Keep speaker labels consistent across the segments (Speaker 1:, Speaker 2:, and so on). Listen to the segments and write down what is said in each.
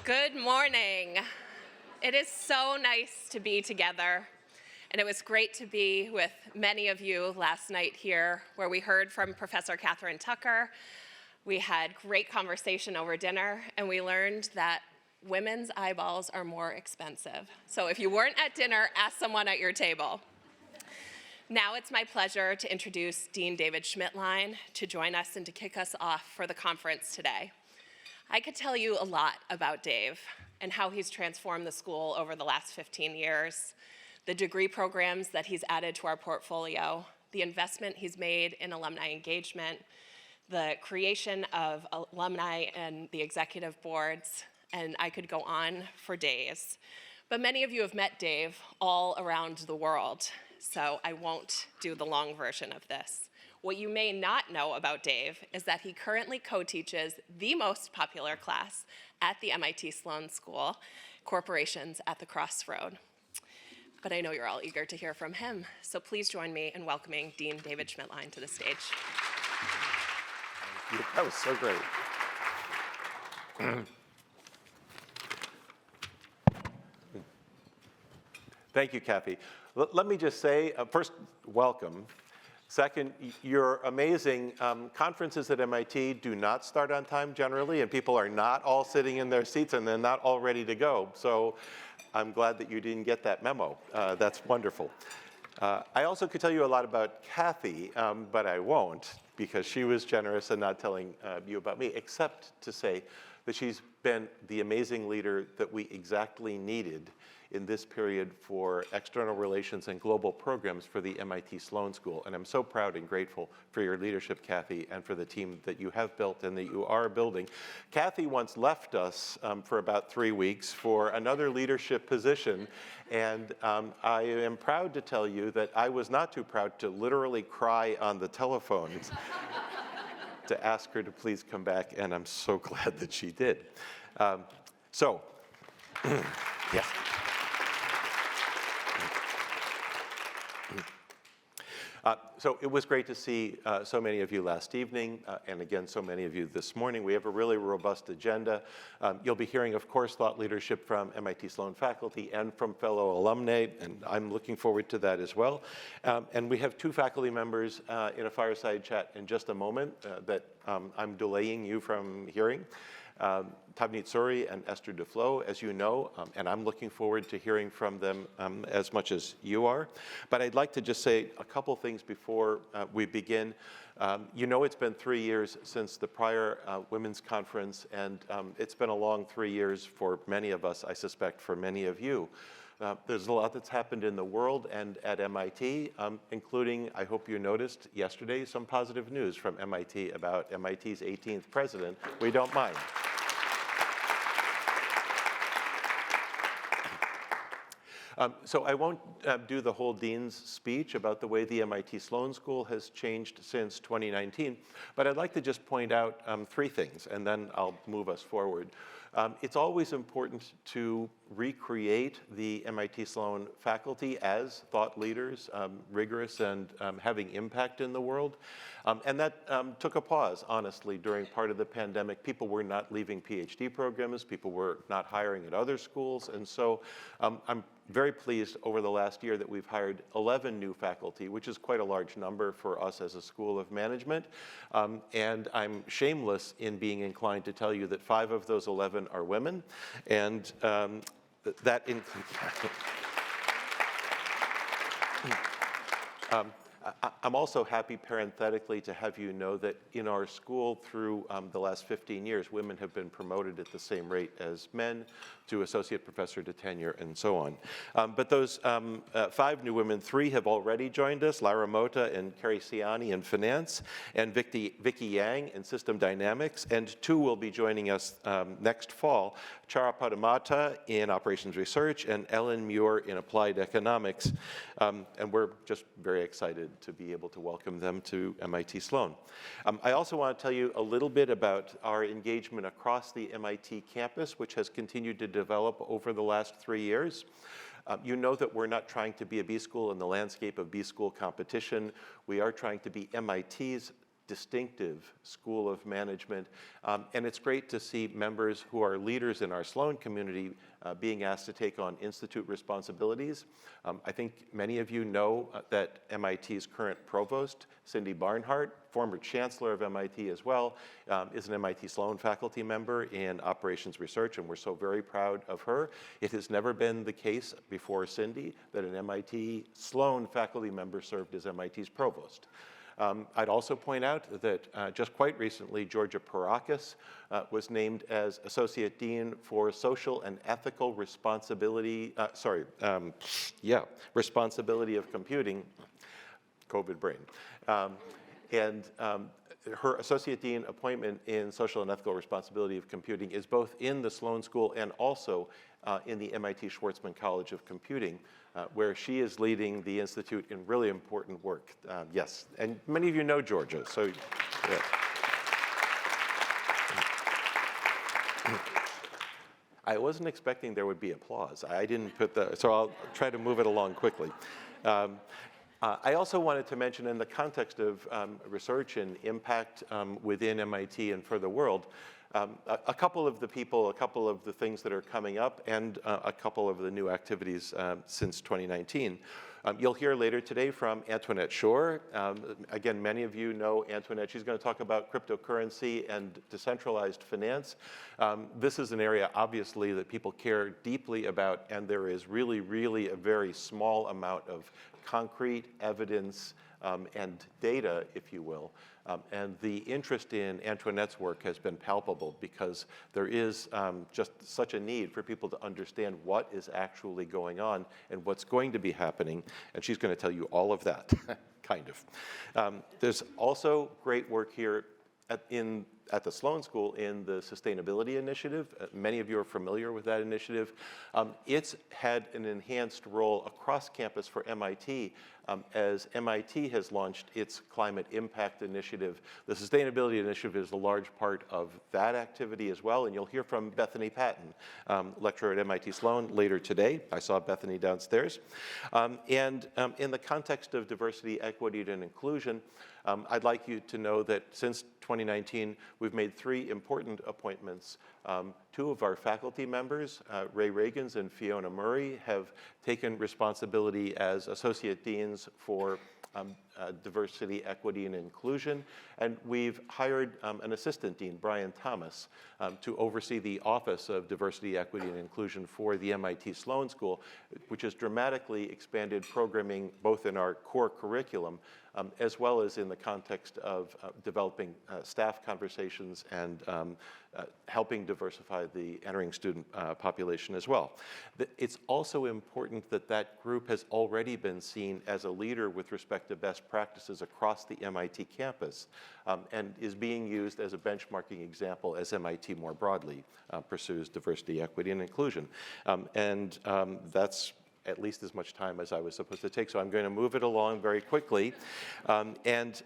Speaker 1: Good morning. It is so nice to be together, and it was great to be with many of you last night here, where we heard from Professor Kathryn Tucker. We had great conversation over dinner, and we learned that women's eyeballs are more expensive. So if you weren't at dinner, ask someone at your table. Now it's my pleasure to introduce Dean David Schmittlein to join us and to kick us off for the conference today. I could tell you a lot about Dave and how he's transformed the school over the last 15 years, the degree programs that he's added to our portfolio, the investment he's made in alumni engagement, the creation of alumni and the executive boards, and I could go on for days. But many of you have met Dave all around the world, so I won't do the long version of this. What you may not know about Dave is that he currently co-teaches the most popular class at the MIT Sloan School, Corporations at the Crossroad. But I know you're all eager to hear from him, so please join me in welcoming Dean David Schmittlein to the stage.
Speaker 2: That was so great. Thank you, Kathy. Let me just say, first, welcome. Second, you're amazing. Conferences at MIT do not start on time generally, and people are not all sitting in their seats and they're not all ready to go. So I'm glad that you didn't get that memo. That's wonderful. I also could tell you a lot about Kathy, but I won't, because she was generous in not telling you about me, except to say that she's been the amazing leader that we exactly needed in this period for external relations and global programs for the MIT Sloan School. And I'm so proud and grateful for your leadership, Kathy, and for the team that you have built and that you are building. Kathy once left us for about 3 weeks for another leadership position. And I am proud to tell you that I was not too proud to literally cry on the telephone to ask her to please come back, and I'm so glad that she did. Yeah. So it was great to see so many of you last evening, and again, so many of you this morning. We have a really robust agenda. You'll be hearing, of course, thought leadership from MIT Sloan faculty and from fellow alumni, and I'm looking forward to that as well. And we have 2 faculty members in a fireside chat in just a moment that I'm delaying you from hearing. Tavneet Suri and Esther Duflo, as you know, and I'm looking forward to hearing from them as much as you are. But I'd like to just say a couple things before we begin. You know, it's been 3 years since the prior women's conference, and it's been a long 3 years for many of us, I suspect for many of you. There's a lot that's happened in the world and at MIT, including, I hope you noticed yesterday, some positive news from MIT about MIT's 18th president. We don't mind. So I won't do the whole dean's speech about the way the MIT Sloan School has changed since 2019, but I'd like to just point out 3 things, and then I'll move us forward. It's always important to recreate the MIT Sloan faculty as thought leaders, rigorous and having impact in the world. And that took a pause, honestly, during part of the pandemic. People were not leaving PhD programs. People were not hiring at other schools. And so I'm very pleased over the last year that we've hired 11 new faculty, which is quite a large number for us as a school of management. And I'm shameless in being inclined to tell you that 5 of those 11 are women. And that includes... I'm also happy parenthetically to have you know that in our school through the last 15 years, women have been promoted at the same rate as men to associate professor to tenure and so on. But those 5 new women, 3 have already joined us, Lara Mota and Carrie Ciani in finance, and Vicky Yang in system dynamics, and 2 will be joining us next fall, Chara Padamata in operations research and Ellen Muir in applied economics. And we're just very excited to be able to welcome them to MIT Sloan. I also want to tell you a little bit about our engagement across the MIT campus, which has continued to develop over the last 3 years. You know that we're not trying to be a B school in the landscape of B school competition. We are trying to be MIT's distinctive school of management. And it's great to see members who are leaders in our Sloan community being asked to take on institute responsibilities. I think many of you know that MIT's current provost, Cindy Barnhart, former chancellor of MIT as well, is an MIT Sloan faculty member in operations research, and we're so very proud of her. It has never been the case before Cindy that an MIT Sloan faculty member served as MIT's provost. I'd also point out that just quite recently, Georgia Parakis was named as Associate Dean for Social and Ethical Responsibility, Responsibility of Computing, COVID brain. Her Associate Dean appointment in Social and Ethical Responsibility of Computing is both in the Sloan School and also in the MIT Schwarzman College of Computing, where she is leading the Institute in really important work. Yes, and many of you know Georgia, so yeah. I wasn't expecting there would be applause. I didn't put so I'll try to move it along quickly. I also wanted to mention in the context of research and impact within MIT and for the world, a couple of the people, a couple of the things that are coming up, and a couple of the new activities since 2019. You'll hear later today from Antoinette Shore. Again, many of you know Antoinette. She's going to talk about cryptocurrency and decentralized finance. This is an area, obviously, that people care deeply about, and there is really, really a very small amount of concrete evidence and data, if you will. And the interest in Antoinette's work has been palpable because there is just such a need for people to understand what is actually going on and what's going to be happening. And she's going to tell you all of that, kind of. There's also great work here at the Sloan School in the Sustainability Initiative. Many of you are familiar with that initiative. It's had an enhanced role across campus for MIT as MIT has launched its Climate Impact Initiative. The Sustainability Initiative is a large part of that activity as well, and you'll hear from Bethany Patton, lecturer at MIT Sloan, later today. I saw Bethany downstairs. In the context of diversity, equity, and inclusion, I'd like you to know that since 2019, we've made 3 important appointments. 2 of our faculty members, Ray Reagans and Fiona Murray, have taken responsibility as associate deans for diversity, equity, and inclusion. And we've hired an assistant dean, Brian Thomas, to oversee the Office of Diversity, Equity, and Inclusion for the MIT Sloan School, which has dramatically expanded programming both in our core curriculum as well as in the context of developing staff conversations and helping diversify the entering student population as well. It's also important that that group has already been seen as a leader with respect to best practices across the MIT campus and is being used as a benchmarking example as MIT more broadly pursues diversity, equity, and inclusion. That's at least as much time as I was supposed to take, so I'm going to move it along very quickly and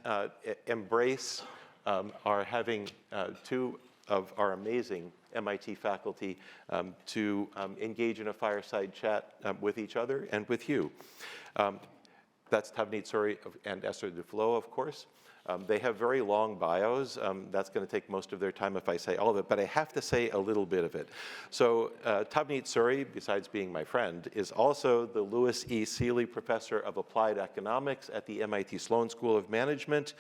Speaker 2: embrace our having 2 of our amazing MIT faculty to engage in a fireside chat with each other and with you. That's Tavneet Suri and Esther Duflo, of course. They have very long bios. That's going to take most of their time if I say all of it, but I have to say a little bit of it. So Tavneet Suri, besides being my friend, is also the Louis E. Seeley Professor of Applied Economics at the MIT Sloan School of Management.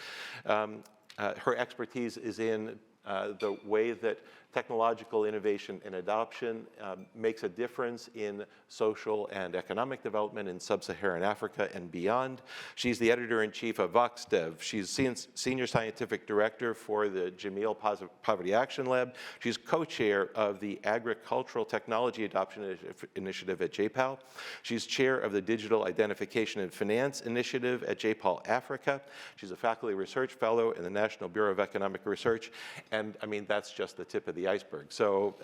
Speaker 2: Her expertise is in the way that technological innovation and adoption makes a difference in social and economic development in sub-Saharan Africa and beyond. She's the editor-in-chief of VoxDev. She's senior scientific director for the Jameel Poverty Action Lab. She's co-chair of the Agricultural Technology Adoption Initiative at JPAL. She's chair of the Digital Identification and Finance Initiative at JPAL Africa. She's a faculty research fellow in the National Bureau of Economic Research. And I mean, that's just the tip of the iceberg. So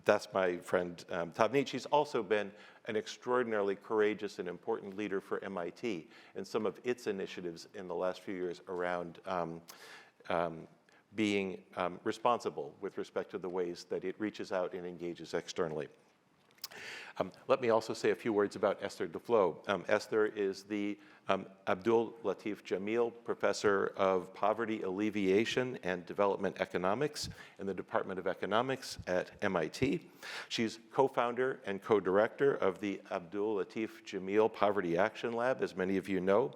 Speaker 2: that's my friend Tavneet. She's also been an extraordinarily courageous and important leader for MIT in some of its initiatives in the last few years around being responsible with respect to the ways that it reaches out and engages externally. Let me also say a few words about Esther Duflo. Esther is the Abdul Latif Jamil Professor of Poverty Alleviation and Development Economics in the Department of Economics at MIT. She's co-founder and co-director of the Abdul Latif Jamil Poverty Action Lab, as many of you know.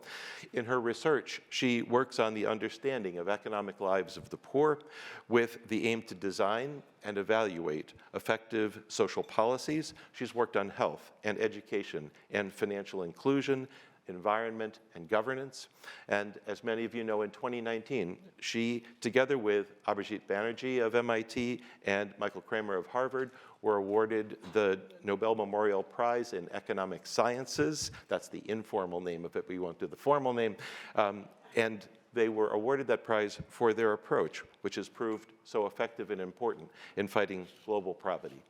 Speaker 2: In her research, she works on the understanding of economic lives of the poor with the aim to design and evaluate effective social policies. She's worked on health and education and financial inclusion, environment and governance. And as many of you know, in 2019, she, together with Abhijit Banerjee of MIT and Michael Kramer of Harvard, were awarded the Nobel Memorial Prize in Economic Sciences. That's the informal name of it. We won't do the formal name. And they were awarded that prize for their approach, which has proved so effective and important in fighting global poverty.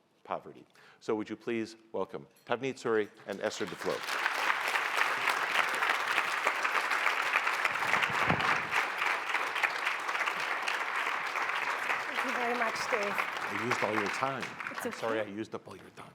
Speaker 2: So would you please welcome Pavneet Suri and Esther Duflo.
Speaker 3: Thank you very much, Dave.
Speaker 2: I used all your time. I'm sorry I used up all your time.